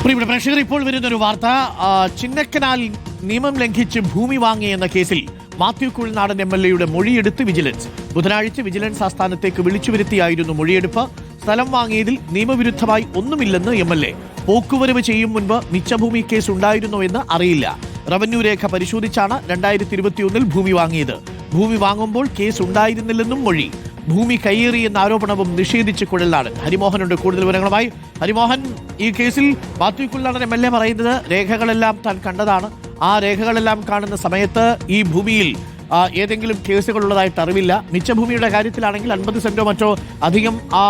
പ്രിയപ്പെട്ട പ്രേക്ഷകർ, ഇപ്പോൾ വരുന്നൊരു വാർത്ത. ചിന്നക്കനാൽ നിയമം ലംഘിച്ച് ഭൂമി വാങ്ങിയെന്ന കേസിൽ മാത്യു കുഴൽനാടൻ MLA-യുടെ മൊഴിയെടുത്ത് വിജിലൻസ്. ബുധനാഴ്ച വിജിലൻസ് ആസ്ഥാനത്തേക്ക് വിളിച്ചു വരുത്തിയായിരുന്നു മൊഴിയെടുപ്പ്. സ്ഥലം വാങ്ങിയതിൽ നിയമവിരുദ്ധമായി ഒന്നുമില്ലെന്ന് MLA. പോക്കുവരവ് ചെയ്യും മുൻപ് മിച്ചഭൂമി കേസ് ഉണ്ടായിരുന്നോ എന്ന് അറിയില്ല. റവന്യൂ രേഖ പരിശോധിച്ചാണ് 2021 ഭൂമി വാങ്ങിയത്. ഭൂമി വാങ്ങുമ്പോൾ കേസ് ഉണ്ടായിരുന്നില്ലെന്നും മൊഴി. ഭൂമി കയ്യേറിയെന്ന ആരോപണവും നിഷേധിച്ച് കുഴൽനാടൻ. ഹരിമോഹനുണ്ട് കൂടുതൽ വിവരങ്ങളുമായി. ഹരിമോഹൻ, ഈ കേസിൽ മാത്യു കുഴൽനാടൻ MLA പറയുന്നത് രേഖകളെല്ലാം താൻ കണ്ടതാണ്. ആ രേഖകളെല്ലാം കാണുന്ന സമയത്ത് ഈ ഭൂമിയിൽ ഏതെങ്കിലും കേസുകളുള്ളതായിട്ട് അറിവില്ല. മിച്ചഭൂമിയുടെ കാര്യത്തിലാണെങ്കിൽ 50 സെന്റോ മറ്റോ അധികം ആ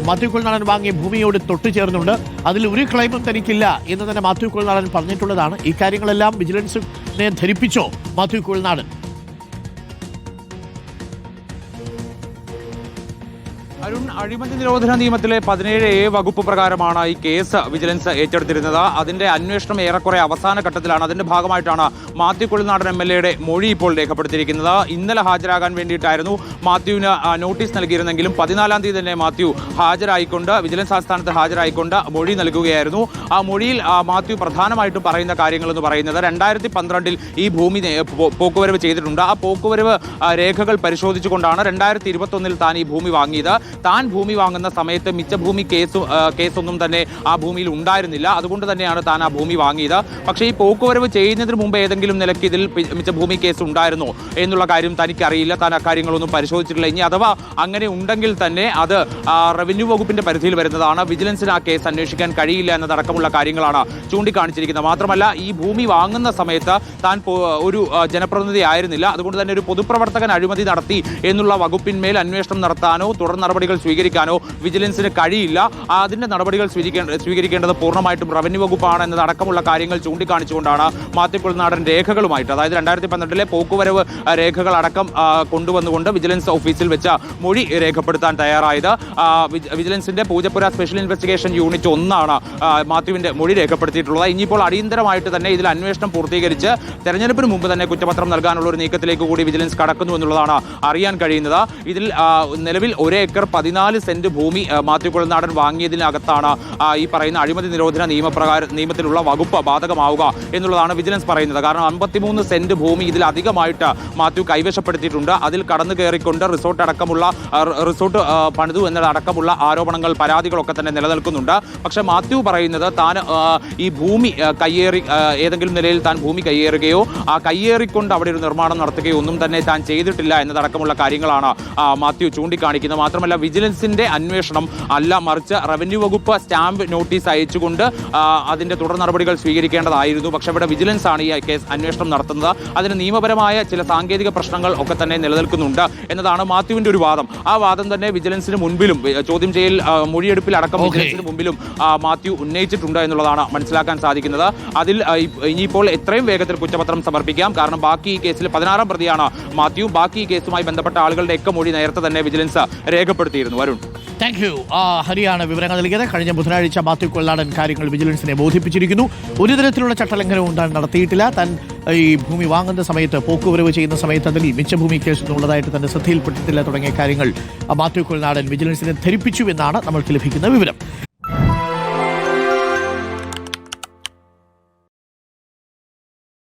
മാത്യു കുഴൽനാടൻ വാങ്ങിയ ഭൂമിയോട് തൊട്ടു ചേർന്നുണ്ട്. അതിൽ ഒരു ക്ലെയിമും തനിക്കില്ല എന്ന് തന്നെ മാത്യു കുഴൽനാടൻ പറഞ്ഞിട്ടുള്ളതാണ്. ഈ കാര്യങ്ങളെല്ലാം വിജിലൻസിനെ ധരിപ്പിച്ചോ മാത്യു കുഴൽനാടൻ? അരുൺ, അഴിമതി നിരോധന നിയമത്തിലെ 17A വകുപ്പ് പ്രകാരമാണ് ഈ കേസ് വിജിലൻസ് ഏറ്റെടുത്തിരുന്നത്. അതിന്റെ അന്വേഷണം ഏറെക്കുറെ അവസാന ഘട്ടത്തിലാണ്. അതിന്റെ ഭാഗമായിട്ടാണ് മാത്യു കുഴൽനാടൻ MLA-യുടെ മൊഴി ഇപ്പോൾ രേഖപ്പെടുത്തിയിരിക്കുന്നത്. ഇന്നലെ ഹാജരാകാൻ വേണ്ടിയിട്ടായിരുന്നു മാത്യുവിന് നോട്ടീസ് നൽകിയിരുന്നെങ്കിലും 14-ാം തീയതി തന്നെ മാത്യു ഹാജരായിക്കൊണ്ട് വിജിലൻസ് ആസ്ഥാനത്ത് ഹാജരായിക്കൊണ്ട് മൊഴി നൽകുകയായിരുന്നു. ആ മൊഴിയിൽ മാത്യു പ്രധാനമായിട്ടും പറയുന്ന കാര്യങ്ങളെന്ന് പറയുന്നത് 2012-ൽ ഈ ഭൂമി പോക്കുവരവ് ചെയ്തിട്ടുണ്ട്. ആ പോക്കുവരവ് രേഖകൾ പരിശോധിച്ചുകൊണ്ടാണ് 2021-ൽ താൻ ഈ ഭൂമി വാങ്ങിയത്. താൻ ഭൂമി വാങ്ങുന്ന സമയത്ത് മിച്ചഭൂമി കേസൊന്നും തന്നെ ആ ഭൂമിയിൽ ഉണ്ടായിരുന്നില്ല. അതുകൊണ്ട് തന്നെയാണ് താൻ ആ ഭൂമി വാങ്ങിയത്. പക്ഷേ ഈ പോക്കുവരവ് ചെയ്യുന്നതിന് മുമ്പ് ഏതെങ്കിലും നിലയ്ക്ക് ഇതിൽ മിച്ചഭൂമി കേസ് ഉണ്ടായിരുന്നോ എന്നുള്ള കാര്യം തനിക്കറിയില്ല. താൻ അക്കാര്യങ്ങളൊന്നും പരിശോധിച്ചിട്ടില്ല. ഇനി അഥവാ അങ്ങനെ ഉണ്ടെങ്കിൽ തന്നെ അത് റവന്യൂ വകുപ്പിന്റെ പരിധിയിൽ വരുന്നതാണ്. വിജിലൻസിന് ആ കേസ് അന്വേഷിക്കാൻ കഴിയില്ല എന്നതടക്കമുള്ള കാര്യങ്ങളാണ് ചൂണ്ടിക്കാണിച്ചിരിക്കുന്നത്. മാത്രമല്ല, ഈ ഭൂമി വാങ്ങുന്ന സമയത്ത് താൻ ഒരു ജനപ്രതിനിധി ആയിരുന്നില്ല. അതുകൊണ്ട് തന്നെ ഒരു പൊതുപ്രവർത്തകൻ അഴിമതി നടത്തി എന്നുള്ള വകുപ്പിന്മേൽ അന്വേഷണം നടത്താനോ തുടർ നടപടികൾ സ്വീകരിക്കാനോ വിജിലൻസിന് കഴിയില്ല. അതിന്റെ നടപടികൾ സ്വീകരിക്കേണ്ടത് പൂർണ്ണമായിട്ടും റവന്യൂ വകുപ്പാണ് എന്നതടക്കമുള്ള കാര്യങ്ങൾ ചൂണ്ടിക്കാണിച്ചുകൊണ്ടാണ് മാത്യു കുഴൽനാടൻ രേഖകളുമായിട്ട്, അതായത് 2012-ലെ പോക്കുവരവ് രേഖകൾ അടക്കം കൊണ്ടുവന്നുകൊണ്ട് വിജിലൻസ് ഓഫീസിൽ വെച്ച മൊഴി രേഖപ്പെടുത്താൻ തയ്യാറായത്. വിജിലൻസിന്റെ പൂജപ്പുര സ്പെഷ്യൽ ഇൻവെസ്റ്റിഗേഷൻ യൂണിറ്റ് 1 മാത്യുവിന്റെ മൊഴി രേഖപ്പെടുത്തിയിട്ടുള്ളത്. ഇനിയിപ്പോൾ അടിയന്തരമായിട്ട് തന്നെ ഇതിൽ അന്വേഷണം പൂർത്തീകരിച്ച് തെരഞ്ഞെടുപ്പിന് മുമ്പ് തന്നെ കുറ്റപത്രം നൽകാനുള്ള ഒരു നീക്കത്തിലേക്ക് കൂടി വിജിലൻസ് കടക്കുന്നു എന്നുള്ളതാണ് അറിയാൻ കഴിയുന്നത്. ഇതിൽ നിലവിൽ 1 ഏക്കർ 14 സെന്റ് ഭൂമി മാത്യു കുഴൽനാടൻ വാങ്ങിയതിനകത്താണ് ഈ പറയുന്ന അഴിമതി നിരോധന നിയമത്തിലുള്ള വകുപ്പ് ബാധകമാവുക എന്നുള്ളതാണ് വിജിലൻസ് പറയുന്നത്. കാരണം 53 സെന്റ് ഭൂമി ഇതിലധികമായിട്ട് മാത്യു കൈവശപ്പെടുത്തിയിട്ടുണ്ട്. അതിൽ കടന്നു കയറിക്കൊണ്ട് റിസോർട്ട് പണിതു എന്നതടക്കമുള്ള ആരോപണങ്ങൾ, പരാതികളൊക്കെ തന്നെ നിലനിൽക്കുന്നുണ്ട്. പക്ഷെ മാത്യു പറയുന്നത് താൻ ഈ ഭൂമി കയ്യേറി, ഏതെങ്കിലും നിലയിൽ താൻ ഭൂമി കയ്യേറുകയോ കയ്യേറിക്കൊണ്ട് അവിടെ ഒരു നിർമ്മാണം നടത്തുകയോ ഒന്നും തന്നെ താൻ ചെയ്തിട്ടില്ല എന്നതടക്കമുള്ള കാര്യങ്ങളാണ് മാത്യു ചൂണ്ടിക്കാണിക്കുന്നത്. മാത്രമല്ല, വിജിലൻസിന്റെ അന്വേഷണം അല്ല, മറിച്ച് റവന്യൂ വകുപ്പ് സ്റ്റാമ്പ് നോട്ടീസ് അയച്ചുകൊണ്ട് അതിന്റെ തുടർ നടപടികൾ സ്വീകരിക്കേണ്ടതായിരുന്നു. പക്ഷെ ഇവിടെ വിജിലൻസ് ആണ് ഈ കേസ് അന്വേഷണം നടത്തുന്നത്. അതിന് നിയമപരമായ ചില സാങ്കേതിക പ്രശ്നങ്ങൾ ഒക്കെ തന്നെ നിലനിൽക്കുന്നുണ്ട് എന്നതാണ് മാത്യുവിന്റെ ഒരു വാദം. ആ വാദം തന്നെ വിജിലൻസിന് മുൻപിലും ചോദ്യം ചെയ്യൽ മൊഴിയെടുപ്പിൽ അടക്കം വിജിലൻസിന് മുൻപിലും മാത്യു ഉന്നയിച്ചിട്ടുണ്ട് എന്നുള്ളതാണ് മനസ്സിലാക്കാൻ സാധിക്കുന്നത്. അതിൽ ഇനിയിപ്പോൾ എത്രയും വേഗത്തിൽ കുറ്റപത്രം സമർപ്പിക്കാം. കാരണം ബാക്കി ഈ കേസിൽ 16-ാം പ്രതിയാണ് മാത്യു. ബാക്കി ഈ കേസുമായി ബന്ധപ്പെട്ട ആളുകളുടെ ഒക്കെ മൊഴി നേരത്തെ തന്നെ വിജിലൻസ് രേഖപ്പെടുത്തിയിരുന്നു. Varun, thank you. ഹരിയാണ് വിവരങ്ങൾ നൽകിയത്. കഴിഞ്ഞ ബുധനാഴ്ച മാത്യു കുഴൽനാടൻ കാര്യങ്ങൾ വിജിലൻസിനെ ബോധിപ്പിച്ചിരിക്കുന്നു. ഒരു തരത്തിലുള്ള ചട്ടലംഘനവും താൻ നടത്തിയിട്ടില്ല. താൻ ഈ ഭൂമി വാങ്ങുന്ന സമയത്ത്, പോക്കുവരവ് ചെയ്യുന്ന സമയത്ത് അതിൽ മിച്ചഭൂമി കേസ് ഉള്ളതായിട്ട് തന്നെ ശ്രദ്ധയിൽപ്പെട്ടിട്ടില്ല തുടങ്ങിയ കാര്യങ്ങൾ മാത്യു കുഴൽനാടൻ വിജിലൻസിനെ ധരിപ്പിച്ചു എന്നാണ് നമ്മൾക്ക് ലഭിക്കുന്ന വിവരം.